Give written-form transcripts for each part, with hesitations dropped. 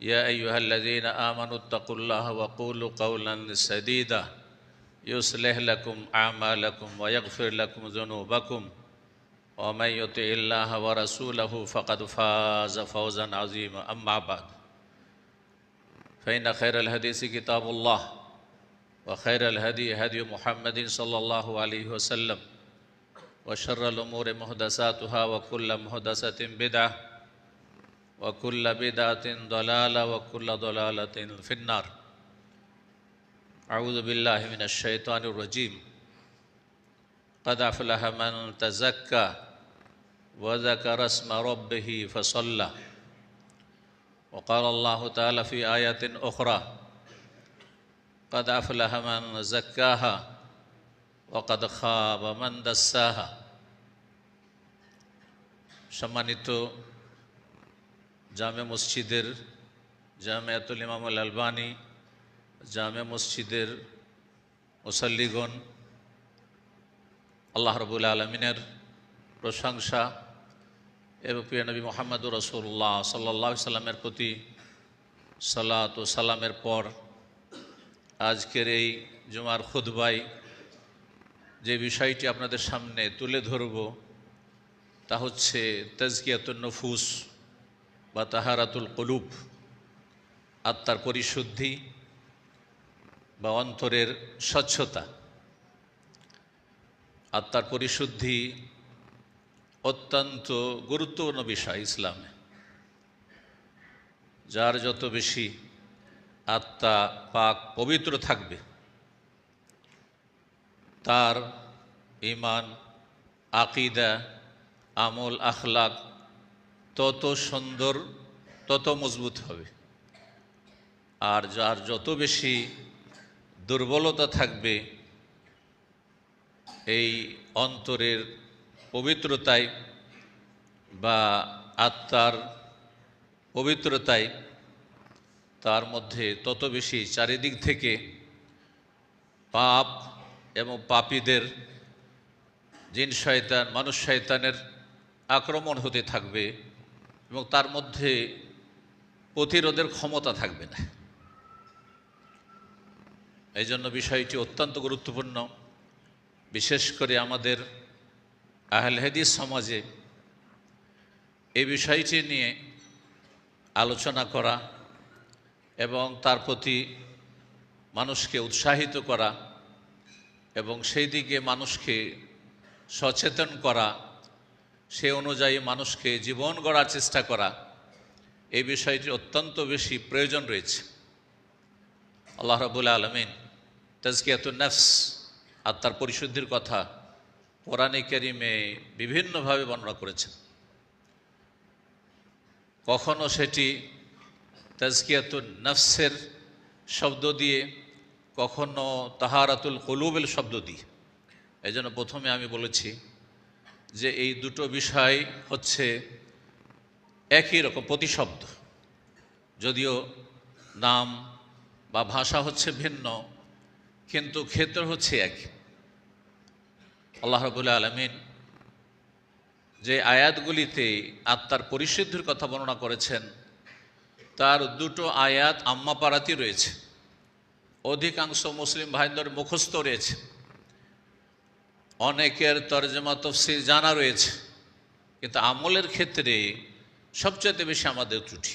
يا أيها الذين آمنوا اتقوا الله وقولوا قولا سديدا يصلح لكم أعمالكم ويغفر لكم ذنوبكم ومن يطع الله ورسوله فقد فاز فوزا عظيما أما بعد فإن خير الحديث كتاب الله وخير الهدي هدي محمد صلى الله عليه وسلم وشر الأمور محدثاتها وكل محدثة بدعة وكل بدعة ضلالة وكل ضلالة في النار أعوذ بالله من الشيطان الرجيم قد أفلح من تزكى وذكر اسم ربه فصلى وقال الله تعالى في آية أخرى قد أفلح من زكاها وقد خاب من دساها সম্মানিত জামে মসজিদের জামিয়াতুল ইমামুল আলবানী জামে মসজিদের মুসাল্লিগণ, আল্লাহ রাব্বুল আলামিনের প্রশংসা এবং প্রিয় নবী মুহাম্মদুর রাসূলুল্লাহ সাল্লাল্লাহু আলাইহি সাল্লামের প্রতি সালাত ও সালামের পর আজকের এই জুমার খুতবায় যে বিষয়টি আপনাদের সামনে তুলে ধরব তা হচ্ছে তাজকিয়াতুন নুফুস বা তাহারাতুল কুলুব, আত্মার পরিশুদ্ধি বা অন্তরের স্বচ্ছতা। আত্মার পরিশুদ্ধি অত্যন্ত গুরুত্বপূর্ণ বিষয় ইসলামে। যার যত বেশি আত্মা পাক পবিত্র থাকবে তার ঈমান, আকিদা, আমল, আখলাক তত সুন্দর, তত মজবুত হবে। আর যার যত বেশি দুর্বলতা থাকবে এই অন্তরের পবিত্রতায় বা আত্মার পবিত্রতায়, তার মধ্যে তত বেশি চারিদিক থেকে পাপ এবং পাপীদের, জিন শয়তান, মানুষ শয়তানের আক্রমণ হতে থাকবে এবং তার মধ্যে প্রতিরোধের ক্ষমতা থাকবে না। এই জন্য বিষয়টি অত্যন্ত গুরুত্বপূর্ণ। বিশেষ করে আমাদের আহলে হাদিস সমাজে এই বিষয়টি নিয়ে আলোচনা করা এবং তার প্রতি মানুষকে উৎসাহিত করা এবং সেই দিকে মানুষকে সচেতন করা, সে অনুযায়ী মানুষকে জীবন গড়ার চেষ্টা করা, এই বিষয়টি অত্যন্ত বেশি প্রয়োজন রয়েছে। আল্লাহ রাব্বুল আলামিন তাজকিয়াতুন নফস, আত্মার পরিশুদ্ধির কথা কোরআনে কারিমে বিভিন্নভাবে বর্ণনা করেছেন। কখনো সেটি তাজকিয়াতুন নফসের শব্দ দিয়ে, কখনো তাহারাতুল কুলুবের শব্দ দিয়ে। এই জন্য প্রথমে আমি বলেছি যে এই দুটো বিষয় হচ্ছে একই রকম প্রতিশব্দ, যদিও নাম বা ভাষা হচ্ছে ভিন্ন, কিন্তু ক্ষেত্র হচ্ছে এক। আল্লাহ রাব্বুল আলামিন যে আয়াতগুলিতে আত্মার পরিশুদ্ধির কথা বর্ণনা করেছেন তার দুটো আয়াত আম্মা পারাতি রয়েছে, অধিকাংশ মুসলিম ভাইদের মুখস্থ রয়েছে, অনেকের তরজমা তফসির জানা রয়েছে, কিন্তু আমলের ক্ষেত্রে সবচেয়ে বেশি আমাদের ত্রুটি।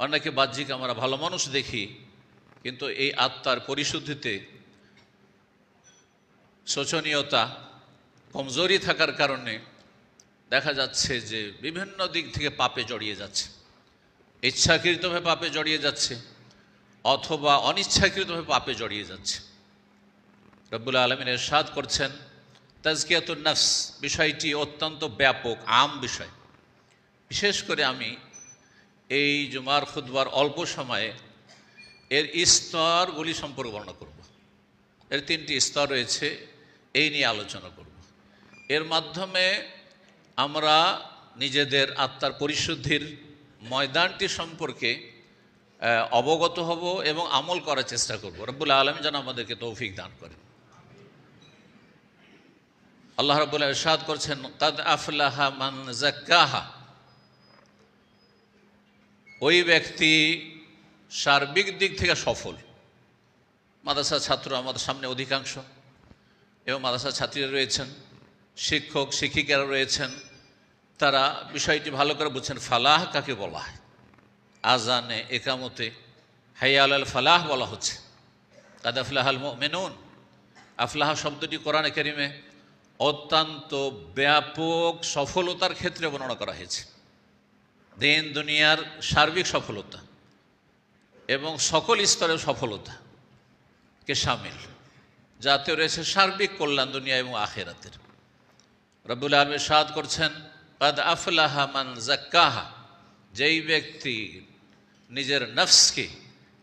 অনেকে বাহ্যিক আমরা ভালো মানুষ দেখি, কিন্তু এই আত্মার পরিশুদ্ধিতে শোচনীয়তা, কমজোরি থাকার কারণে দেখা যাচ্ছে যে বিভিন্ন দিক থেকে পাপে জড়িয়ে যাচ্ছে। ইচ্ছাকৃতভাবে পাপে জড়িয়ে যাচ্ছে অথবা অনিচ্ছাকৃতভাবে পাপে জড়িয়ে যাচ্ছে। রব্বুল আলামিন ইরশাদ করছেন তাজকিয়াতুন নফস বিষয়টি অত্যন্ত ব্যাপক, আম বিষয়। বিশেষ করে আমি এই জুমার খুতবার অল্প সময়ে এর স্তরগুলি সম্পর্কে বর্ণনা করব। এর তিনটি স্তর রয়েছে, এই নিয়ে আলোচনা করব। এর মাধ্যমে আমরা নিজেদের আত্মার পরিশুদ্ধির ময়দানটি সম্পর্কে অবগত হব এবং আমল করার চেষ্টা করব। রব্বুল আলামিন যেন আমাদেরকে তৌফিক দান করেন। আল্লাহ রাব্বুল আলামিন ইরশাদ করছেন কাদ আফলাহা মান যাক্কাহা। ওই ব্যক্তি সার্বিক দিক থেকে সফল। মাদ্রাসার ছাত্র আমাদের সামনে অধিকাংশ, এবং মাদ্রাসার ছাত্রীরা রয়েছেন, শিক্ষক শিক্ষিকারা রয়েছেন, তারা বিষয়টি ভালো করে বুঝছেন। ফালাহ কাকে বলা হয়? আজানে একামতে হাইয়া আলাল ফালাহ বলা হচ্ছে। কাদ আফলাহাল মুমিনুন। আফলাহ শব্দটি কোরআনে কারিমে অত্যন্ত ব্যাপক সফলতার ক্ষেত্রে বর্ণনা করা হয়েছে। দিন দুনিয়ার সার্বিক সফলতা এবং সকল স্তরের সফলতাকে সামিল, যাতে রয়েছে সার্বিক কল্যাণ দুনিয়া এবং আখিরাতের। রব্বুল আলামিন ইরশাদ করছেন, কাদ আফলাহা মান যাক্কাহা। যেই ব্যক্তি নিজের নফসকে,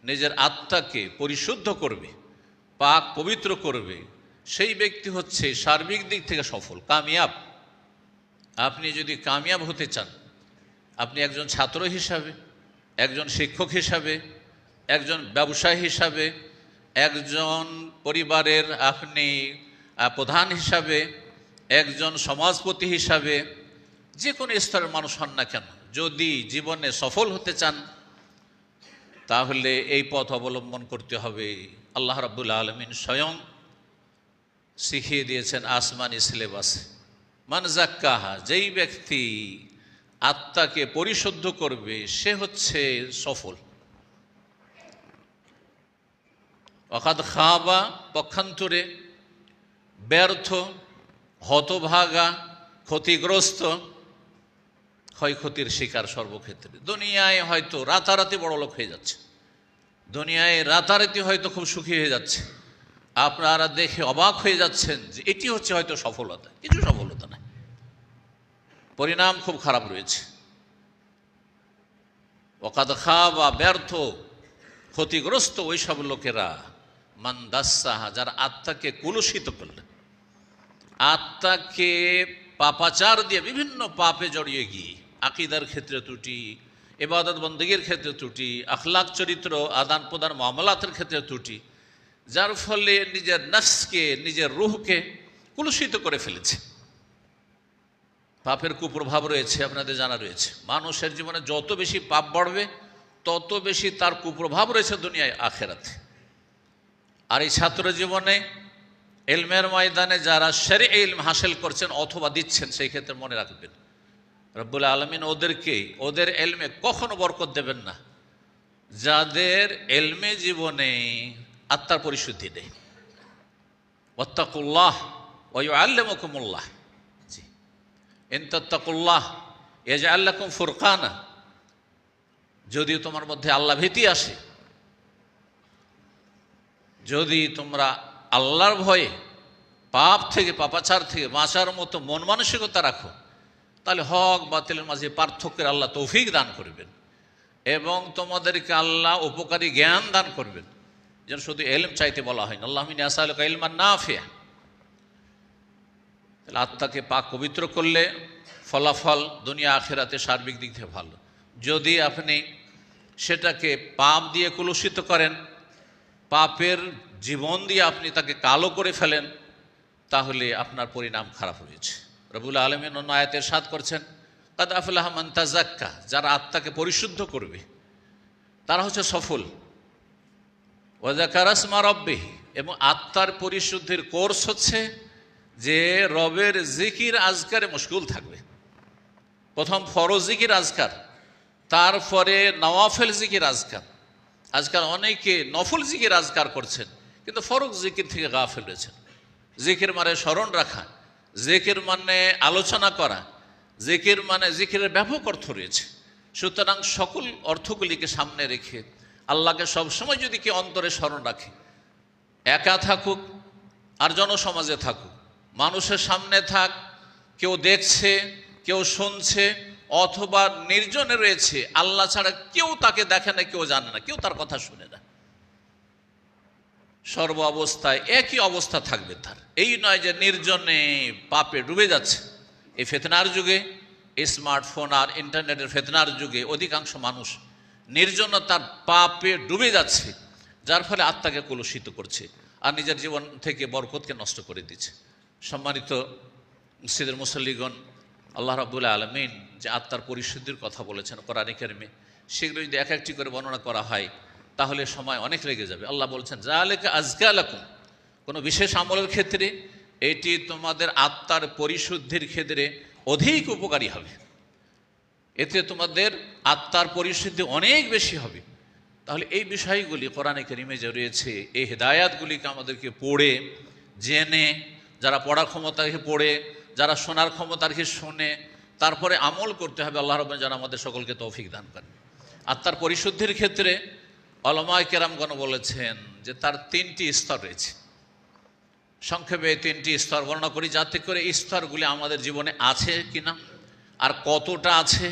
নিজের আত্মাকে পরিশুদ্ধ করবে, পাক পবিত্র করবে, সেই ব্যক্তি হচ্ছে সার্বিক দিক থেকে সফল, কামিয়াব। আপনি যদি কামিয়াব হতে চান, আপনি একজন ছাত্র হিসাবে, একজন শিক্ষক হিসাবে, একজন ব্যবসায়ী হিসাবে, একজন পরিবারের আপনি প্রধান হিসাবে, একজন সমাজপতি হিসাবে, যে কোনো স্তরের মানুষ হন না কেন, যদি জীবনে সফল হতে চান, তাহলে এই পথ অবলম্বন করতে হবে। আল্লাহ রাব্বুল আলামিন স্বয়ং শিখিয়ে দিয়েছেন আসমানি সিলেবাসে, মান যাক্কাহা। যেই ব্যক্তি আত্মাকে পরিশুদ্ধ করবে, সে হচ্ছে সফল। ওয়াকাদ খাবা, পক্ষান্তরে ব্যর্থ, হতভাগা, ক্ষতিগ্রস্ত, ক্ষয়ক্ষতির শিকার সর্বক্ষেত্রে। দুনিয়ায় হয়তো রাতারাতি বড়লোক হয়ে যাচ্ছে, দুনিয়ায় রাতারাতি হয়তো খুব সুখী হয়ে যাচ্ছে, আপনারা দেখে অবাক হয়ে যাচ্ছেন যে এটি হচ্ছে হয়তো সফলতা। কিছু সফলতা না, পরিণাম খুব খারাপ রয়েছে। ওয়াকাদ খাবা, ব্যর্থ, ক্ষতিগ্রস্ত ওই সব লোকেরা, মান দাস্সাহা, যারা আত্মাকে কলুষিত করলেন, আত্মাকে পাপাচার দিয়ে বিভিন্ন পাপে জড়িয়ে গিয়ে, আকীদার ক্ষেত্রে ত্রুটি, ইবাদত বন্দেগীর ক্ষেত্রে ত্রুটি, আখলাক চরিত্র আদান প্রদান মামলাতের ক্ষেত্রে ত্রুটি, যার ফলে নিজের নফসকে, নিজের রূহকে কলুষিত করে ফেলেছে। পাপের কুপ্রভাব রয়েছে, আপনাদের জানা রয়েছে। মানুষের জীবনে যত বেশি পাপ বাড়বে, তত বেশি তার কুপ্রভাব রয়েছে দুনিয়ায় আখেরাতে। আর এই ছাত্র জীবনে ইলমের ময়দানে যারা শরঈ ইলম হাসিল করছেন অথবা দিচ্ছেন, সেই ক্ষেত্রে মনে রাখবেন, রব্বুল আলামিন ওদেরকে, ওদের ইলমে কখনো বরকত দেবেন না যাদের ইলমে জীবনে আত্মার পরিশুদ্ধি নেই। ওয়াত্তাকুল্লাহ ওয়া ইউআল্লিমুকুমুল্লাহ। জি, ইন তাত্তাকুল্লাহ ইয়াজআল লাকুম ফুরকানা। যদি তোমার মধ্যে আল্লাহ ভীতি আসে, যদি তোমরা আল্লাহর ভয়ে পাপ থেকে, পাপাচার থেকে বাঁচার মতো মন মানসিকতা রাখো, তাহলে হক বাতিলের মাঝে পার্থক্যের আল্লাহ তৌফিক দান করবেন, এবং তোমাদেরকে আল্লাহ উপকারী জ্ঞান দান করবেন। যেন শুধু ইলম চাইতে বলা হয় না, আল্লাহুম্মা ইন্নী আসআলুকা ইলমান নাফিআ। তাহলে আত্মাকে পাক পবিত্র করলে ফলাফল দুনিয়া আখিরাতে সার্বিক দিক থেকে ভালো। যদি আপনি সেটাকে পাপ দিয়ে কলুষিত করেন, পাপের জীবন দিয়ে আপনি তাকে কালো করে ফেলেন, তাহলে আপনার পরিণাম খারাপ হয়েছে। রব্বুল আলামিন অন্য আয়াতে ইরশাদ করছেন, কাদ আফলাহা মান তাযাক্কা। যারা আত্মাকে পরিশুদ্ধ করবে তারা হচ্ছে সফল। ওয়া যাকারা ইসমা রাব্বিহি, এবং আত্মার পরিশুদ্ধির কোর্স হচ্ছে যে রবের জিকির আজকারে মশগুল থাকবে। প্রথম ফরজ জিকির আজকার, তারপরে নওয়াফেল জিকির আজকার। আজকাল অনেকে নফল জিকির আজকার করছেন, কিন্তু ফরজ জিকির থেকে গাফিল রয়েছেন। জিকির মানে স্মরণ রাখা, জিকির মানে আলোচনা করা, জিকির মানে জিকিরের ব্যাপক অর্থ রয়েছে। সুতরাং সকল অর্থগুলিকে সামনে রেখে আল্লাহকে সবসময় যদি কেউ অন্তরে স্মরণ রাখে, একা থাকুক আর জনসমাজে থাকুক, মানুষের সামনে থাক, কেউ দেখছে, কেউ শুনছে, অথবা নির্জনে রয়েছে, আল্লাহ ছাড়া কেউ তাকে দেখে না, কেউ জানে না, কেউ তার কথা শুনে না, সর্ব অবস্থায় একই অবস্থা থাকবে তার। এই নয় যে নির্জনে পাপে ডুবে যাচ্ছে। এই ফিতনার যুগে, স্মার্টফোন আর ইন্টারনেটের ফিতনার যুগে অধিকাংশ মানুষ নির্জনতার পাপে ডুবে যাচ্ছে, যার ফলে আত্মাকে কলুষিত করছে আর নিজের জীবন থেকে বরকতকে নষ্ট করে দিচ্ছে। সম্মানিত মসজিদের মুসল্লিগণ, আল্লাহ রাব্বুল আলামিন যে আত্মার পরিশুদ্ধির কথা বলেছেন কোরআনে কারিমে, সেগুলো যদি এক একটি করে বর্ণনা করা হয় তাহলে সময় অনেক লেগে যাবে। আল্লাহ বলছেন যালিকা আযকা লাকুম, কোনো বিশেষ আমলের ক্ষেত্রে এটি তোমাদের আত্মার পরিশুদ্ধির ক্ষেত্রে অধিক উপকারী হবে, এতে তোমাদের আত্মার পরিশুদ্ধি অনেক বেশি হবে। তাহলে এই বিষয়গুলি কোরআনে কারিমে যে রয়েছে, এই হেদায়াতগুলিকে আমাদেরকে পড়ে জেনে, যারা পড়ার ক্ষমতা রেখে পড়ে, যারা শোনার ক্ষমতা রেখে শোনে, তারপরে আমল করতে হবে। আল্লাহ রাব্বুল যেন আমাদের সকলকে তৌফিক দান করেন। আত্মার পরিশুদ্ধির ক্ষেত্রে উলামায়ে কেরামগণ বলেছেন যে তার 3টি স্তর রয়েছে। সংক্ষেপে 3টি স্তর বর্ণনা করি, যাতে করে এই স্তরগুলি আমাদের জীবনে আছে কিনা, আর কতটা আছে,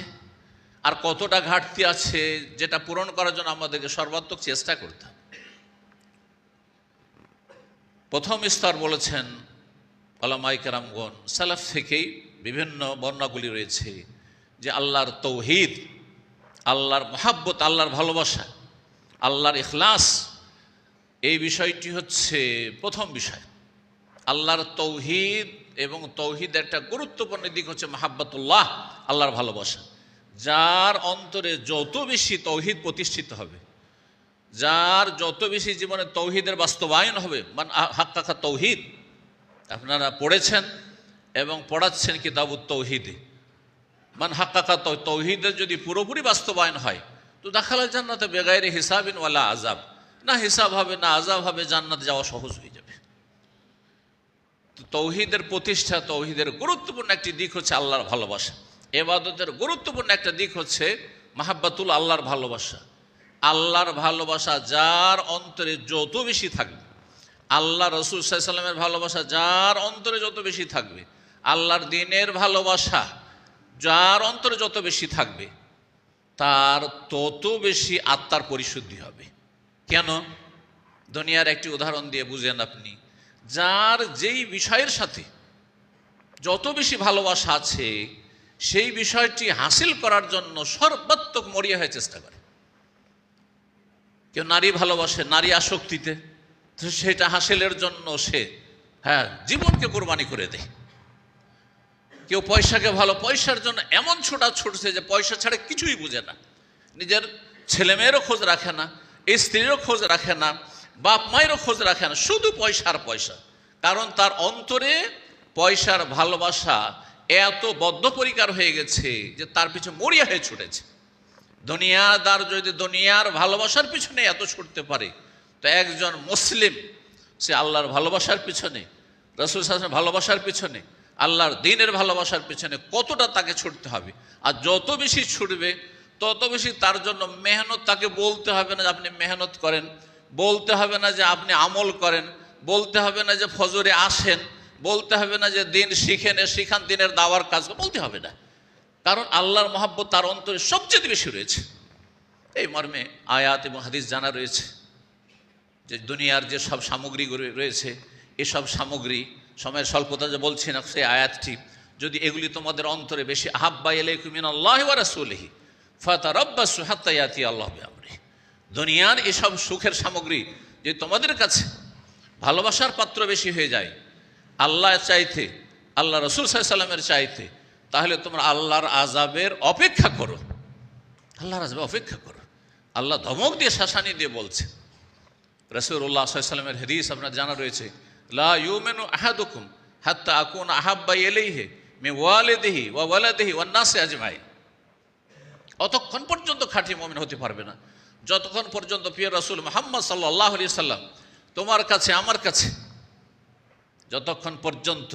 আর কতটা ঘাটতি আছে, যেটা পূরণ করার জন্য আমাদেরকে সর্বাত্মক চেষ্টা করতে হবে। প্রথম স্তর বলেছেন উলামায়ে কেরামগণ, সালাফ থেকেই বিভিন্ন বর্ণনাগুলি রয়েছে যে আল্লাহর তৌহিদ, আল্লাহর মহাব্বত, আল্লাহর ভালোবাসা, আল্লাহর ইখলাস, এই বিষয়টি হচ্ছে প্রথম বিষয়। আল্লাহর তৌহিদ, এবং তৌহিদের একটা গুরুত্বপূর্ণ দিক হচ্ছে মাহাব্বাতুল্লাহ, আল্লাহর ভালোবাসা। যার অন্তরে যত বেশি তৌহিদ প্রতিষ্ঠিত হবে, যার যত বেশি জীবনে তৌহিদের বাস্তবায়ন হবে, মান হাক্কাকা তৌহিদ, আপনারা পড়েছেন এবং পড়াচ্ছেন কিতাবুত তৌহিদে, মান হাক্কাকা তৌহিদের যদি পুরোপুরি বাস্তবায়ন হয় তো দাখালাল জান্নাতে বেগাইরে হিসাবিন ওয়ালা আযাব, না হিসাব হবে না আযাব হবে, জান্নাতে যাওয়া সহজ হয়ে যাবে। তো তৌহিদের প্রতিষ্ঠা, তৌহিদের গুরুত্বপূর্ণ একটি দিক হচ্ছে আল্লাহর ভালোবাসা। ইবাদতের গুরুত্বপূর্ণ একটা দিক হচ্ছে মাহাব্বাতুল, আল্লাহর ভালোবাসা। আল্লাহর ভালোবাসা যার অন্তরে যত বেশি থাকবে, আল্লাহ রাসূল সাল্লাল্লাহু আলাইহি ওয়াসাল্লামের ভালোবাসা যার অন্তরে যত বেশি থাকবে, আল্লাহর দ্বীনের ভালোবাসা যার অন্তরে যত বেশি থাকবে, তার তত বেশি আত্মার পরিশুদ্ধি হবে। কেন? দুনিয়ার একটি উদাহরণ দিয়ে বুঝেন আপনি। যার যেই বিষয়ের সাথে যত বেশি ভালোবাসা আছে, সেই বিষয়টি হাসিল করার জন্য সর্বাত্মক মরিয়া হয়ে চেষ্টা করে। কেউ নারী ভালোবাসে, নারী আসক্তিতে, তো সেটা হাসিলের জন্য সে জীবনকে কোরবানি করে দেয়। কেউ পয়সাকে ভালো, পয়সার জন্য এমন ছোটা ছুটছে যে পয়সা ছাড়া কিছুই বুঝে না, নিজের ছেলেমেয়েরও খোঁজ রাখে না, স্ত্রীরও খোঁজ রাখে না, বাপ মায়েরও খোঁজ রাখে না, শুধু পয়সার পয়সা। কারণ তার অন্তরে পয়সার ভালোবাসা এত বদ্ধপরিকর হয়ে গেছে যে তার পিছনে মরিয়া হয়ে ছুটেছে। দুনিয়াদার যদি দুনিয়ার ভালোবাসার পিছনে এত ছুটতে পারে, তো একজন মুসলিম সে আল্লাহর ভালোবাসার পিছনে, রাসূল সাল্লাল্লাহু আলাইহি ওয়াসাল্লামের ভালোবাসার পিছনে, আল্লাহর দ্বীনের ভালোবাসার পিছনে কতটা তাকে ছুটতে হবে। আর যত বেশি ছুটবে তত বেশি তার জন্য মেহনত। তাকে বলতে হবে না যে আপনি মেহনত করেন, বলতে হবে না যে আপনি আমল করেন, বলতে হবে না যে ফজরে আসেন, বলতে হবে না যে দিন শিখেন, শিখান, দিনের দাওয়ার কাজ বলতে হবে না। কারণ আল্লাহর মহব্বত তার অন্তরে সবচেয়ে বেশি রয়েছে। এই মর্মে আয়াত এবং হাদিস জানা রয়েছে যে দুনিয়ার যে সব সামগ্রী রয়েছে, এসব সামগ্রী, সময়ের স্বল্পতা যে বলছি না, সেই আয়াতটি যদি এগুলি তোমাদের অন্তরে বেশি, আহাব্বা ইলাইকুম মিনাল্লাহি ওয়া রাসূলিহি ফাতারাব্বাসু হাত্তা ইয়াতি আল্লাহু বিআমরিহি, দুনিয়ার এসব সুখের সামগ্রী যে তোমাদের কাছে ভালোবাসার পাত্র বেশি হয়ে যায় আল্লাহ চাইতে, আল্লাহ রাসূল সাল্লাল্লাহু আলাইহি ওয়াসাল্লামের চাইতে, তাহলে তোমরা আল্লাহর আযাবের অপেক্ষা করো, আল্লাহর আযাবের অপেক্ষা করো। আল্লাহ ধমক দিয়ে, শাসানি দিয়ে বলছে। রাসূলুল্লাহ সাল্লাল্লাহু আলাইহি ওয়াসাল্লামের হাদিস আপনার জানা রয়েছে, লা ইউমিনু আহাদুকুম হাত্তা আকুনা আহাব্বা ইলাইহি মিন ওয়ালিদিহি ওয়া ওয়ালাদিহি ওয়ান নাসি আজমাইন। অতক্ষণ পর্যন্ত খাঁটি মুমিন হতে পারবে না যতক্ষণ পর্যন্ত প্রিয় রাসূল মুহাম্মদ সাল্লাল্লাহু আলাইহি ওয়াসাল্লাম তোমার কাছে, আমার কাছে যতক্ষণ পর্যন্ত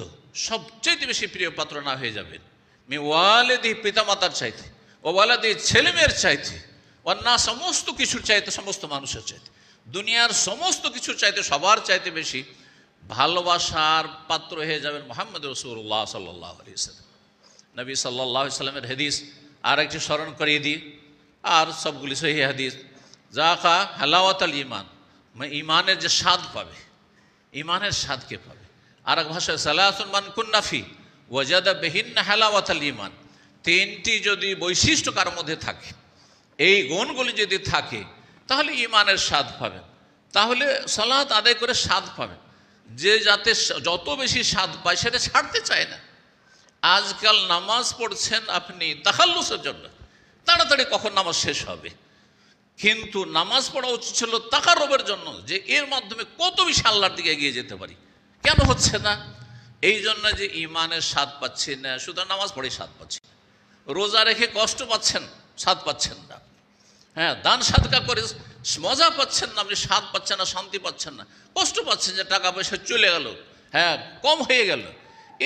সবচেয়ে বেশি প্রিয় পাত্র না হয়ে যাবেন, মিন ওয়ালিদিহি, পিতামাতার চাইতে, ও ওয়ালাদিহি, ছেলেমেয়ের চাইতে, ওয়ান নাস, সমস্ত কিছুর চাইতে, সমস্ত মানুষের চাইতে, দুনিয়ার সমস্ত কিছুর চাইতে, সবার চাইতে বেশি ভালোবাসার পাত্র হয়ে যাবেন মুহাম্মদ রাসূলুল্লাহ সাল্লাল্লাহু আলাইহি ওয়াসাল্লাম। নবী সাল্লাল্লাহু আলাইহি ওয়াসাল্লামের হাদিস আর একটি স্মরণ করিয়ে দিই, আর সবগুলি সহিহ হাদিস। যাকা হালাওয়াতাল ঈমান, মানে ঈমানের যে স্বাদ পাবে, ঈমানের স্বাদকে পাবে। আর এক ভাষায় সালাসুন মান কুন্না ফি ওয়াজাদা বিহিন্না হালাওয়াতাল ঈমান, তিনটি যদি বৈশিষ্ট্য কার মধ্যে থাকে, এই গুণগুলি যদি থাকে, তাহলে ঈমানের স্বাদ পাবেন, তাহলে সালাত আদায় করে স্বাদ পাবেন। যে যাতে যত বেশি স্বাদ পায় সেটা ছাড়তে চায় না। আজকাল নামাজ পড়ছেন আপনি তাখাল্লুসের জন্য, তাড়াতাড়ি কখন নামাজ শেষ হবে। কিন্তু নামাজ পড়া উচিত ছিল তাকাররবের জন্য, যে এর মাধ্যমে কত বেশি আল্লাহর দিকে এগিয়ে যেতে পারি। কেন হচ্ছে না? এই জন্য যে ইমানের স্বাদ পাচ্ছি না, শুধু নামাজ পড়ে স্বাদ পাচ্ছি। রোজা রেখে কষ্ট পাচ্ছেন, স্বাদ পাচ্ছেন না। হ্যাঁ, দান সাদকা করে মজা পাচ্ছেন না, আপনি স্বাদ পাচ্ছেন না, শান্তি পাচ্ছেন না, কষ্ট পাচ্ছেন যে টাকা পয়সা চলে গেল, হ্যাঁ কম হয়ে গেল।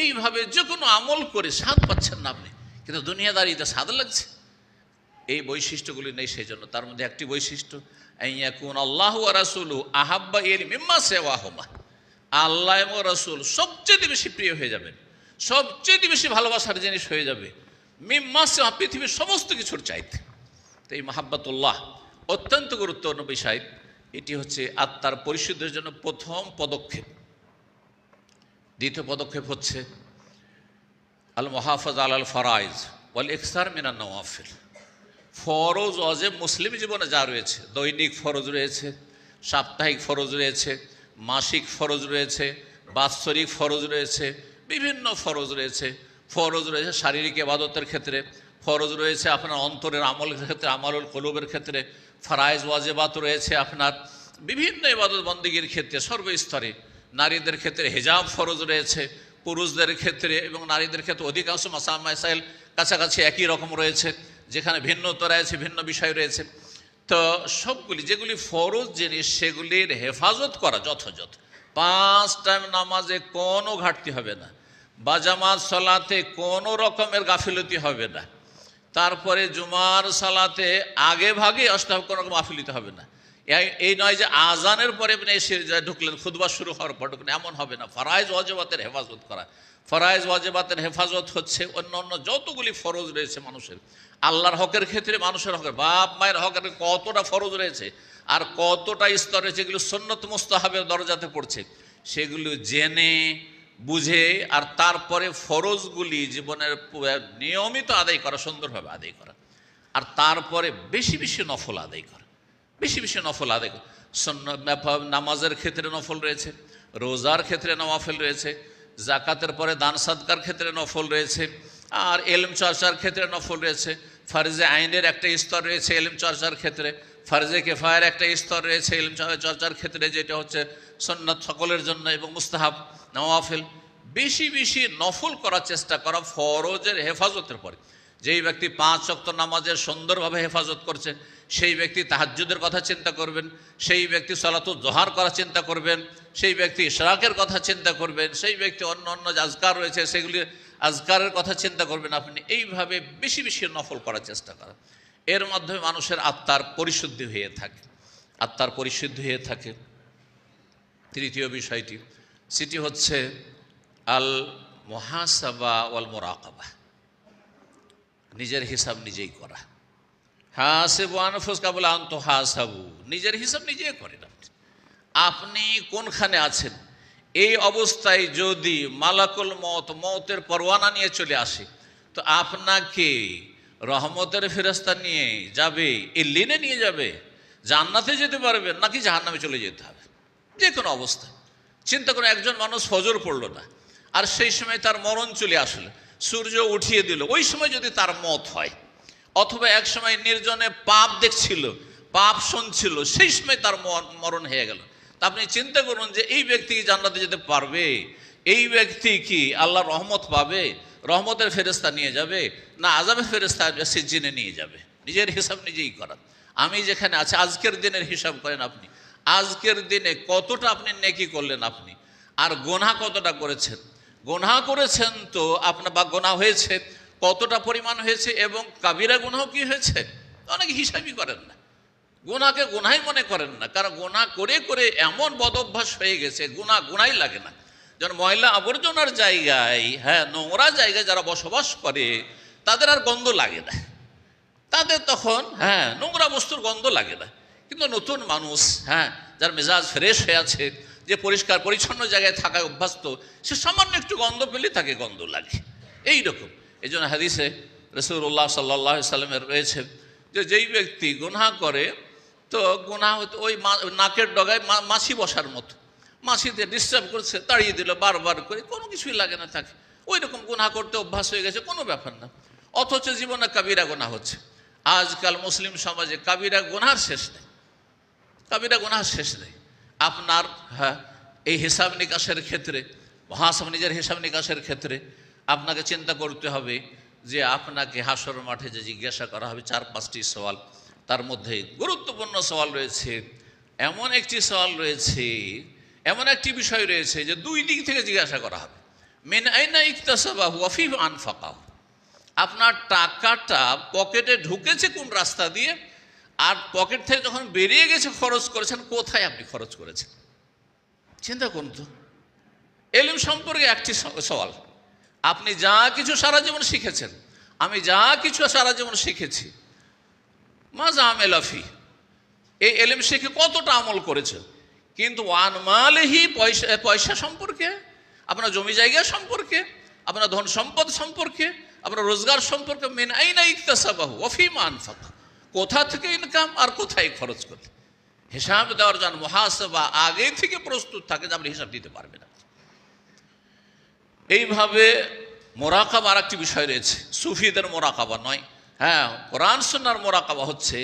এইভাবে যে কোনো আমল করে স্বাদ পাচ্ছেন না আপনি, কিন্তু দুনিয়াদারিতে স্বাদ লাগছে। এই বৈশিষ্ট্যগুলি নেই। সেই জন্য তার মধ্যে একটি বৈশিষ্ট্য, আইয়াকুন আল্লাহু ওয়া রাসূলুহু আহাব্বা ইলাইহি মিম্মা সিওয়াহুমা, আল্লাহ এবং রাসূল সবচেয়ে বেশি প্রিয় হয়ে যাবেন, সবচেয়ে বেশি ভালোবাসার জিনিস হয়ে যাবে মিম্মা সিওয়া, পৃথিবীর সমস্ত কিছুর চাইতে। তো এই মাহাব্বাতুল্লাহ অত্যন্ত গুরুত্বপূর্ণ বিষয়। এটি হচ্ছে আত্মার পরিশুদ্ধের জন্য প্রথম পদক্ষেপ। দ্বিতীয় পদক্ষেপ হচ্ছে আল মুহাফাজ আলাল ফারাইজ ওয়াল ইকসার মিনান নওয়াফিল। ফরজ ওয়াজিব মুসলিম জীবনে যা রয়েছে, দৈনিক ফরজ রয়েছে, সাপ্তাহিক ফরজ রয়েছে, মাসিক ফরজ রয়েছে, বাৎসরিক ফরজ রয়েছে, বিভিন্ন ফরজ রয়েছে। ফরজ রয়েছে শারীরিক ইবাদতের ক্ষেত্রে, ফরজ রয়েছে আপনার অন্তরের আমলের ক্ষেত্রে, আমালুল কুলুবের ক্ষেত্রে, ফারাইজ ওয়াজিবাত রয়েছে আপনার বিভিন্ন ইবাদত বন্দেগীর ক্ষেত্রে সর্বস্তরে। নারীদের ক্ষেত্রে হিজাব ফরজ রয়েছে, পুরুষদের ক্ষেত্রে এবং নারীদের ক্ষেত্রে অধিকাংশ মাসাইল কাছাকাছি একই রকম রয়েছে, যেখানে ভিন্নতা রয়েছে, ভিন্ন বিষয় রয়েছে। তো সবগুলি যেগুলি ফরজ জিনিস সেগুলির হেফাজত করা যথাযথ। 5 টাইম নামাজে কোনো ঘাটতি হবে না, বা জামাত সালাতে কোনো রকমের গাফিলতি হবে না। তারপরে জুমার সালাতে আগে ভাগে অষ্টাভ কোনো রকম গাফিলতি হবে না। এই নয় যে আজানের পরে আপনি এসে ঢুকলেন, খুতবা শুরু হওয়ার পর ঢুকলেন, এমন হবে না। ফরাইজ ওয়াজিবাতের হেফাজত করা, ফরাইজ ওয়াজিবাতের হেফাজত হচ্ছে অন্য অন্য যতগুলি ফরজ রয়েছে মানুষের, আল্লাহর হকের ক্ষেত্রে, মানুষের হকের, বাপ মায়ের হকের কতটা ফরজ রয়েছে আর কতটা স্তর রয়েছে, এগুলো সুন্নত মুস্তাহাবের দরজাতে পড়ছে, সেগুলো জেনে বুঝে আর তারপরে ফরজগুলি জীবনের নিয়মিত আদায় করা, সুন্দরভাবে আদায় করা, আর তারপরে বেশি বেশি নফল আদায় করা, বেশি বেশি নফল আদায় করা। নামাজের ক্ষেত্রে নফল রয়েছে, রোজার ক্ষেত্রে নওয়াফল রয়েছে, জাকাতের পরে দান সাদকার ক্ষেত্রে নফল রয়েছে, আর এলম চর্চার ক্ষেত্রে নফল রয়েছে। ফারজে আইনের একটা স্তর রয়েছে এলম চর্চার ক্ষেত্রে, ফারজে কেফায়ের একটা স্তর রয়েছে এলম চর্চার ক্ষেত্রে, যেটা হচ্ছে সুন্নাত সকলের জন্য এবং মুস্তাহাব নওয়াফিল। বেশি বেশি নফল করার চেষ্টা করা ফরজের হেফাজতের পরে। যেই ব্যক্তি 5 ওয়াক্ত নামাজের সুন্দরভাবে হেফাজত করছে, সেই ব্যক্তি তাহাজ্জুদের কথা চিন্তা করবেন, সেই ব্যক্তি সালাতুল জোহর করার চিন্তা করবেন, সেই ব্যক্তি ইশরাকের কথা চিন্তা করবেন, সেই ব্যক্তি অন্য অন্য যে আজকার রয়েছে সেগুলি আজকারের কথা চিন্তা করবেন। আপনি এইভাবে বেশি বেশি নফল করার চেষ্টা করেন, এর মাধ্যমে মানুষের আত্মার পরিশুদ্ধি হয়ে থাকে, আত্মার পরিশুদ্ধি হয়ে থাকে। তৃতীয় বিষয়টি সেটি হচ্ছে আল মুহাসাবা ওয়াল মুরাকাবা, নিজের হিসাব নিজেই করা। হাসিবু আনফুসাকুম ক্বাবলা আন তুহাসাবু, নিজের হিসাব নিজেই করেন। আপনি কোনখানে আছেন, এই অবস্থায় যদি মালাকুল মত, মতের পরোয়ানা নিয়ে চলে আসে, তো আপনাকে রহমতের ফেরেশতা নিয়ে যাবে, ইল্লিনে নিয়ে যাবে, জান্নাতে যেতে পারবেন নাকি জাহান্নামে চলে যেতে হবে। যে কোনো অবস্থায় চিন্তা করে, একজন মানুষ ফজর পড়লো না, আর সেই সময় তার মরণ চলে আসলো, সূর্য উঠিয়ে দিল, ওই সময় যদি তার মত হয়, অথবা এক সময় নির্জনে পাপ দেখছিল, পাপ শুনছিল, সেই সময় তার মরণ হয়ে গেল, তা আপনি চিন্তা করুন যে এই ব্যক্তি কি জান্নাতে যেতে পারবে? এই ব্যক্তি কি আল্লাহর রহমত পাবে? রহমতের ফেরেশতা নিয়ে যাবে না আযাবের ফেরেশতা সিজ্জিনে নিয়ে যাবে? নিজের হিসাব নিজেই করা। আমি যেখানে আছি, আজকের দিনের হিসাব করেন আপনি, আজকের দিনে কতটা আপনি নেকি করলেন আপনি, আর গোনাহ কতটা করেছেন। গোনাহ করেছেন তো আপনার, বা গোনাহ হয়েছে কতটা পরিমাণ হয়েছে, এবং কাবিরা গুনাহ কি হয়েছে, অনেকে হিসাবই করেন না, গুনাহকে গুনাহই মনে করেন না। কারণ গুনাহ করে করে এমন বদঅভ্যাস হয়ে গেছে, গুনাহই লাগে না। যেমন ময়লা আবর্জনার জায়গায়, হ্যাঁ নোংরা জায়গায় যারা বসবাস করে তাদের আর গন্ধ লাগে না, তাদের তখন হ্যাঁ নোংরা বস্তুর গন্ধ লাগে না। কিন্তু নতুন মানুষ, হ্যাঁ যার মেজাজ ফ্রেশ হয়ে আছে, যে পরিষ্কার পরিচ্ছন্ন জায়গায় থাকায় অভ্যস্ত, সে সামান্য একটু গন্ধ পেলে তাকে গন্ধ লাগে। এইরকম এই জন্য হাদিসে রাসূলুল্লাহ সাল্লাল্লাহু আলাইহি সাল্লামের রয়েছে যে যেই ব্যক্তি গুনাহ করে, তো গুনাহ ওই নাকের ডগায় মাছি বসার মতো, মাছিতে ডিস্টার্ব করছে, তাড়িয়ে দিল বারবার করে, কোনো কিছুই লাগে না তাকে, ওই রকম গুনাহ করতে অভ্যাস হয়ে গেছে, কোনো ব্যাপার না। অথচ জীবনে কাবিরা গুনাহ হচ্ছে, আজকাল মুসলিম সমাজে কাবিরা গুনার শেষ নেই, কাবিরা গুনার শেষ নেই। আপনার এই হিসাব নিকাশের ক্ষেত্রে, মহাসব নিজের হিসাব নিকাশের ক্ষেত্রে আপনাকে চিন্তা করতে হবে যে আপনাকে হাসর মাঠে যে জিজ্ঞাসা করা হবে 4-5টি সওয়াল, তার মধ্যে গুরুত্বপূর্ণ সওয়াল রয়েছে, এমন একটি সওয়াল রয়েছে, এমন একটি বিষয় রয়েছে যে 2 দিক থেকে জিজ্ঞাসা করা হবে। মিন আইনা ইকতাসাবাহু ওয়া ফিমা আনফাকাহু, আপনার টাকাটা পকেটে ঢুকেছে কোন রাস্তা দিয়ে, আর পকেট থেকে যখন বেরিয়ে গেছে খরচ করেছেন কোথায় আপনি খরচ করেছেন। চিন্তা করুন তো, এলিম সম্পর্কে একটি সওয়াল। আপনি যা কিছু সারা জীবন শিখেছেন, আমি যা কিছু সারা জীবন শিখেছি, মাজা আমেলাফি, এই এলিম শিখে কতটা আমল করেছে। কিন্তু ওয়ান মালেহি, পয়সা সম্পর্কে, আপনার জমি জায়গা সম্পর্কে, আপনার ধন সম্পদ সম্পর্কে, আপনার রোজগার সম্পর্কে, মিন আইনা ইকতাসাবাহু ওয়া ফিমা আনফাকা, কোথা থেকে ইনকাম আর কোথায় খরচ করতে, হিসাব দেওয়ার জন্য মুহাসাবা আগে থেকে প্রস্তুত থাকে যে আপনি হিসাব দিতে পারবেন না। এইভাবে মোরাকাবা আর একটি বিষয় রয়েছে, সুফিদের মোরাকাবা নয়, হ্যাঁ কোরআন সুন্নাহর মোরাকাবা হচ্ছে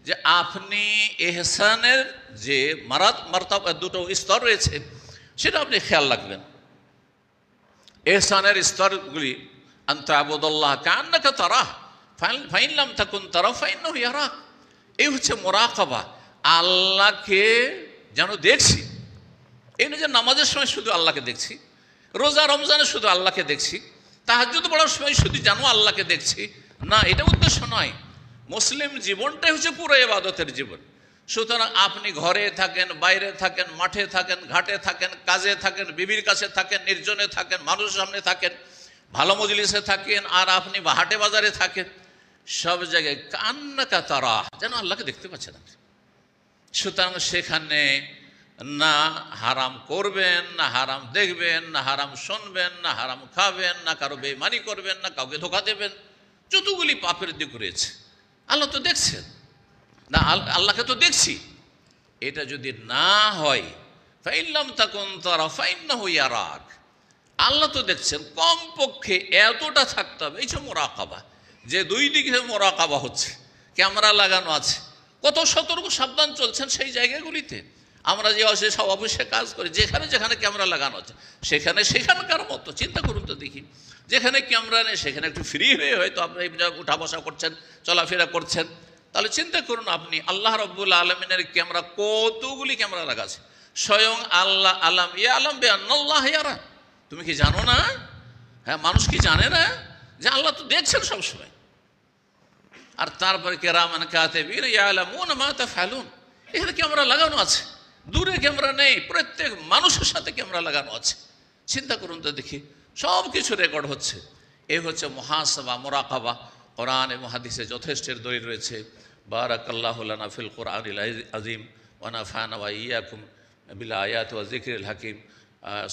যে আপনি ইহসানের যে মারাতবা দুটো স্তর রয়েছে সেটা আপনি খেয়াল রাখবেন। ইহসানের স্তরগুলি আনতা আবুদুল্লাহ কান্নাকা তারাহ ফাইন লাম তাকুন তারাহু ফাইন্নাহু ইয়ারাক, এই হচ্ছে মোরাকাবা। আল্লাহকে যেন দেখছি, এই নয় যে নামাজের সময় শুধু আল্লাহকে দেখছি, রোজা রমজানে শুধু আল্লাহকে দেখছি, তাহাজ্জুদ পড়ার সময় শুধু জানো আল্লাহকে দেখছি, না, এটা উদ্দেশ্য নয়। মুসলিম জীবনটাই হচ্ছে পুরো ইবাদতের জীবন। সুতরাং আপনি ঘরে থাকেন, বাইরে থাকেন, মাঠে থাকেন, ঘাটে থাকেন, কাজে থাকেন, বিবির কাছে থাকেন, নির্জনে থাকেন, মানুষের সামনে থাকেন, ভালো মজলিসে থাকেন, আর আপনি হাটে বাজারে থাকেন, সব জায়গায় কান্নাকা তারা, যেন আল্লাহকে দেখতে পাচ্ছেন আপনি। সুতরাং সেখানে না হারাম করবেন, না হারাম দেখবেন, না হারাম শুনবেন, না হারাম খাবেন, না কারো বেঈমানি করবেন, না কাউকে ধোঁকা দেবেন। যতগুলি পাপের দিক রয়েছে আল্লাহ তো দেখছেন না, আল্লাহকে তো দেখছি, এটা যদি না হয় ফাইন লাম তাকুন তারাহু ফাইন্নাহু ইয়ারাক, আল্লাহ তো দেখছেন, কমপক্ষে এতটা থাকতে হবে। এই যে মোরাকাবা, যে 2 দিকে মোরাকাবা হচ্ছে, ক্যামেরা লাগানো আছে, কত সতর্ক সাবধান চলছেন সেই জায়গাগুলিতে। আমরা যে সব অফিসে কাজ করি, যেখানে যেখানে ক্যামেরা লাগানো আছে সেখানে সেখানকার মতো চিন্তা করুন তো দেখি, যেখানে ক্যামেরা নেই সেখানে একটু ফ্রি হয়ে হয়তো আপনি উঠা বসা করছেন, চলাফেরা করছেন, তাহলে চিন্তা করুন আপনি আল্লাহ রাব্বুল আলামিনের ক্যামেরা, কতগুলি ক্যামেরা লাগা আছে। স্বয়ং আল্লাহ আলাম ইয়া আলাম বিআন্নাল্লাহ ইয়ারা, তুমি কি জানো না? হ্যাঁ, মানুষ কি জানে না যে আল্লাহ তো দেখছেন সবসময়। আর তারপরে কিরামান কাতিবিন ইয়ালামুনা মা তাফআলুন, এখানে ক্যামেরা লাগানো আছে, দূরে ক্যামেরা নেই, প্রত্যেক মানুষের সাথে ক্যামেরা লাগানো আছে। চিন্তা করুন তো দেখি, সব কিছু রেকর্ড হচ্ছে। এই হচ্ছে মুহাসাবা, মোরাকাবা। কোরআন এবং হাদিসে যথেষ্ট দলিল রয়েছে। বারাকাল্লাহু লানা ফিল কোরআনিল আযীম ওয়া নাফা'না ওয়া ইয়্যাকুম বিল আয়াতি ওয়া যিকরিল হাকীম।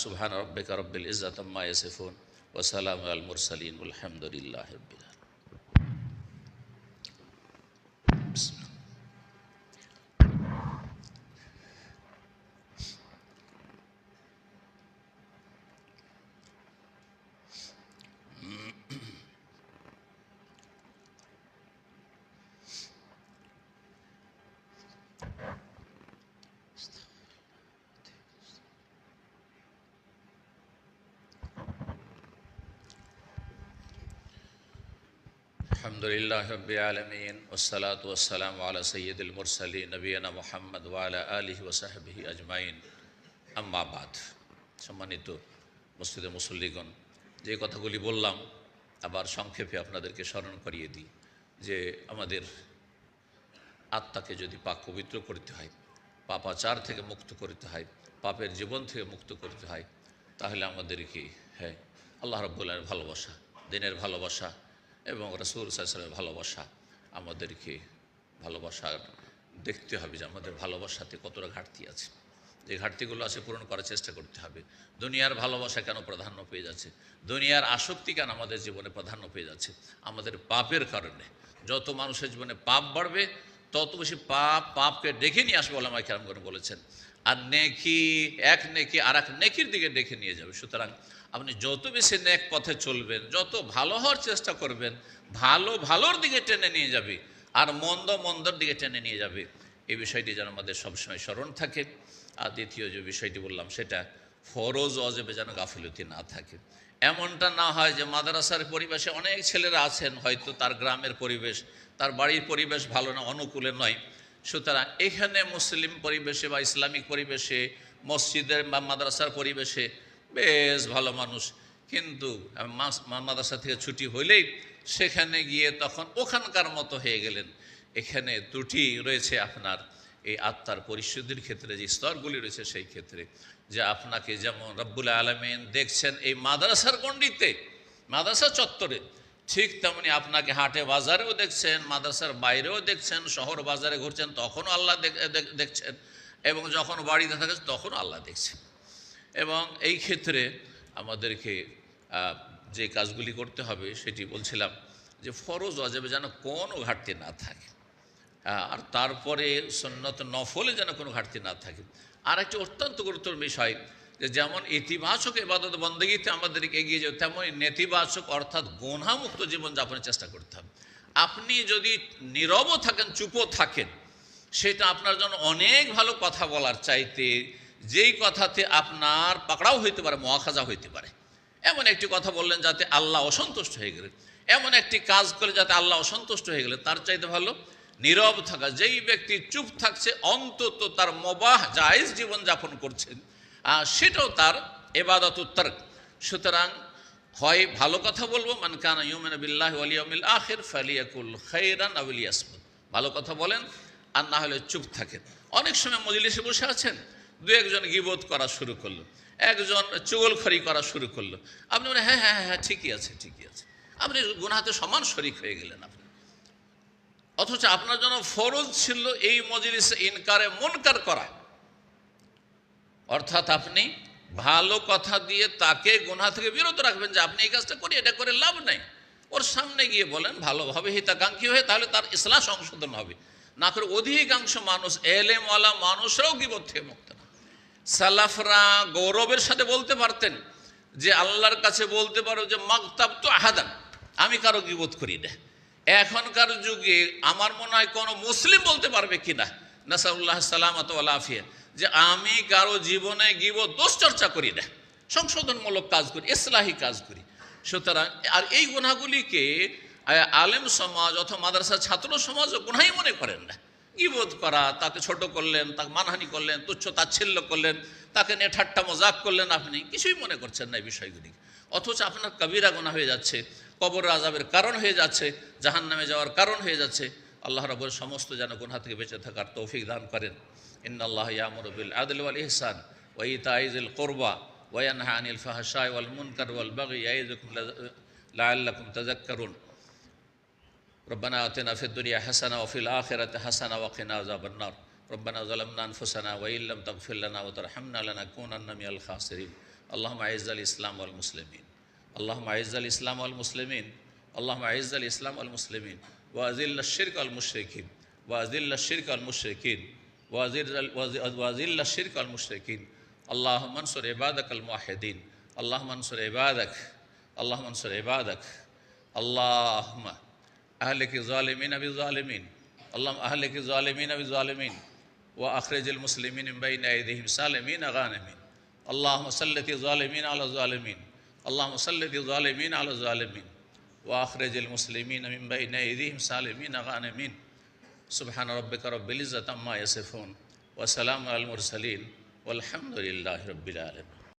সুবহানা রাব্বিকা রাব্বিল ইজ্জাতি আম্মা ইয়াসিফুন ওয়া সালামুন আলাল মুরসালিন ওয়াল হামদুলিল্লাহি রাব্বিল আলামিন। আলহামদুলিল্লাহ রাব্বিল আলামিন ওয়াসসালাতু ওয়াসসালামু আলা সাইয়্যিদিল মুরসালিন নবিয়িনা মুহাম্মদ ওয়া আলা আলিহি ওয়া সাহবিহি আজমাইন, আম্মা বাদ। সম্মানিত মসজিদে মুসল্লিগণ, যে কথাগুলি বললাম আবার সংক্ষেপে আপনাদেরকে স্মরণ করিয়ে দিই যে আমাদের আত্মাকে যদি পাক পবিত্র করতে হয়, পাপাচার থেকে মুক্ত করতে হয়, পাপের জীবন থেকে মুক্ত করতে হয়, তাহলে আমাদেরকে আল্লাহ রাব্বুল আলামিনের ভালোবাসা, দ্বীনের ভালোবাসা এবং রাসূল সাল্লাল্লাহু আলাইহি ওয়াসাল্লামের ভালোবাসা, আমাদেরকে ভালোবাসা দেখতে হবে যে আমাদের ভালোবাসাতে কতটা ঘাটতি আছে। যে ঘাটতিগুলো আছে পূরণ করার চেষ্টা করতে হবে। দুনিয়ার ভালোবাসা কেন প্রাধান্য পেয়ে যাচ্ছে, দুনিয়ার আসক্তি কেন আমাদের জীবনে প্রাধান্য পেয়ে যাচ্ছে? আমাদের পাপের কারণে। যত মানুষের জীবনে পাপ বাড়বে তত বেশি পাপকে ডেকে নিয়ে আসবে, ওলামায়ে কেরামগণ বলেছেন। আর নেকি, এক নেকি আর এক নেকির দিকে ডেকে নিয়ে যাবে। সুতরাং আপনি যত বেশি নেক পথে চলবেন, যত ভালো হওয়ার চেষ্টা করবেন, ভালোর দিকে টেনে নিয়ে যাবে। আর মন্দর দিকে টেনে নিয়ে যাবে। এই বিষয়টি যেন আমাদের সবসময় স্মরণ থাকে। আর দ্বিতীয় যে বিষয়টি বললাম সেটা ফরজ ওয়াজিবে যেন গাফিলতি না থাকে। এমনটা না হয় যে মাদ্রাসার পরিবেশে অনেক ছেলেরা আছেন, হয়তো তার গ্রামের পরিবেশ, তার বাড়ির পরিবেশ ভালো না, অনুকূলে নয়, সুতরাং এখানে মুসলিম পরিবেশে বা ইসলামিক পরিবেশে, মসজিদের বা মাদ্রাসার পরিবেশে বেশ ভালো মানুষ, কিন্তু মাদ্রাসা থেকে ছুটি হইলেই সেখানে গিয়ে তখন ওখানকার মতো হয়ে গেলেন। এখানে ত্রুটি রয়েছে আপনার এই আত্মার পরিশুদ্ধির ক্ষেত্রে, যে স্তরগুলি রয়েছে সেই ক্ষেত্রে, যে আপনাকে যেমন রব্বুল আলামিন দেখছেন এই মাদ্রাসার গণ্ডিতে, মাদ্রাসা চত্বরে, ঠিক তেমনি আপনাকে হাটে বাজারেও দেখছেন, মাদ্রাসার বাইরেও দেখছেন, শহর বাজারে ঘুরছেন তখনও আল্লাহ দেখছেন, এবং যখন বাড়িতে থাকেন তখনও আল্লাহ দেখছেন। এবং এই ক্ষেত্রে আমাদেরকে যে কাজগুলি করতে হবে সেটি বলছিলাম যে ফরজ ওয়াজিবে যেন কোনো ঘাটতি না থাকে, আর তারপরে সুন্নত নফলে যেন কোনো ঘাটতি না থাকে। আর একটি অত্যন্ত গুরুত্বপূর্ণ বিষয়, যে যেমন ইতিবাচক ইবাদত বন্দেগীতে আমাদেরকে এগিয়ে যাবে, তেমনই নেতিবাচক অর্থাৎ গুনাহমুক্ত জীবনযাপনের চেষ্টা করতে হবে। আপনি যদি নীরবও থাকেন, চুপও থাকেন, সেটা আপনার জন্য অনেক ভালো কথা বলার চাইতে যেই কথাতে আপনার পাকড়াও হইতে পারে, মুআখাজা হইতে পারে, এমন একটি কথা বললেন যাতে আল্লাহ অসন্তুষ্ট হয়ে গেলেন, এমন একটি কাজ করে যাতে আল্লাহ অসন্তুষ্ট হয়ে গেলে, তার চাইতে ভালো নীরব থাকা। যেই ব্যক্তি চুপ থাকছে অন্তত তার মুবাহ জায়েজ জীবনযাপন করছেন, সেটাও তার ইবাদত তারক। সুতরাং হয় ভালো কথা বলবো, মান কানা ইউমিনু বিল্লাহি ওয়াল ইয়াউমিল আখির ফালিয়াকুল খায়রান আও লিয়াসমুত, ভালো কথা বলেন, আর না হলে চুপ থাকেন। অনেক সময় মজলিসে বসে আছেন, দু একজন গীবত করা শুরু করলো, একজন চুগলখড়ি করা শুরু করলো, আপনি বলেন হ্যাঁ হ্যাঁ হ্যাঁ ঠিকই আছে ঠিকই আছে, আপনি গুনাহতে সমান শরীক হয়ে গেলেন আপনি। অথচ আপনার জন্য ফরজ ছিল এই মজলিসে ইনকারে মুনকার করা, অর্থাৎ আপনি ভালো কথা দিয়ে তাকে গুনাহ থেকে বিরত রাখবেন, যে আপনি এই কাজটা করি, এটা করে লাভ নাই, ওর সামনে গিয়ে বলেন ভালোভাবে হিতাকাঙ্ক্ষী হয়ে, তাহলে তার ইসলাহ সংশোধন হবে। না করে অধিকাংশ মানুষ, এলেমওয়ালা মানুষরাও গীবত থেকে মুক্ত না। সালাফরা গৌরবের সাথে বলতে পারতেন যে আল্লাহর কাছে বলতে পারো যে মাগতাব তো আহাদান, আমি কারো গীবত করি না। এখনকার যুগে আমার মনে হয় কোনো মুসলিম বলতে পারবে কিনা, নাসাউল্লাহ সালামাত ওয়াল আফিয়া, যে আমি কারো জীবনে গীবত দোষ চর্চা করি না, সংশোধনমূলক কাজ করি, ইসলাহি কাজ করি। সুতরাং আর এই গুনাহগুলিকে আলেম সমাজ অথবা মাদ্রাসা ছাত্র সমাজও গুনাহই মনে করেন না। গীবত করা, তাকে ছোট করলেন, তাকে মানহানি করলেন, তুচ্ছ তাচ্ছিল্য করলেন, তাকে নিয়ে ঠাট্টা মজাক করলেন, আপনি কিছুই মনে করছেন না এই বিষয়গুলি। অথচ আপনার কবিরা গুনাহ হয়ে যাচ্ছে, কবর আযাবের কারণ হয়ে যাচ্ছে, জাহান্নামে যাওয়ার কারণ হয়ে যাচ্ছে। আল্লাহ রাব্বুল সমস্ত যেন গুনাহ থেকে বেঁচে থাকার তৌফিক দান করেন। ইন্নাল্লাহ ইয়ামুরু বিল আদলি ওয়াল ইহসান ওয়া ইতাই যিল কুরবা ওয়া ইয়ানহা আনিল ফাহশাই ওয়াল মুনকার ওয়াল বাগই ইয়াইযুকুম লাআল্লাকুম তাযাক্কারুন। ربنا آتنا في الدنيا حسنة وفي الآخرة حسنة وقنا عذاب النار. ربنا ظلمنا أنفسنا وإن لم تغفر لنا وترحمنا لنكونن من الخاسرين. اللهم أعز الإسلام والمسلمين، اللهم أعز الإسلام والمسلمين، اللهم أعز الإسلام والمسلمين، وأذل الشرك والمشركين، وأذل الشرك والمشركين، وأذل الشرك والمشركين. اللهم انصر عبادك الموحدين، اللهم انصر عبادك، اللهم انصر عبادك. اللهم أهلك الظالمين بالظالمين، اللهم أهلك الظالمين بالظالمين، وأخرج المسلمين من بين أيديهم سالمين غانمين. اللهم سلط الظالمين على الظالمين، اللهم سلط الظالمين على الظالمين، وأخرج المسلمين من بين أيديهم سالمين غانمين. سبحان ربك رب العزة عما يصفون وسلام على المرسلين والحمد لله رب العالمين.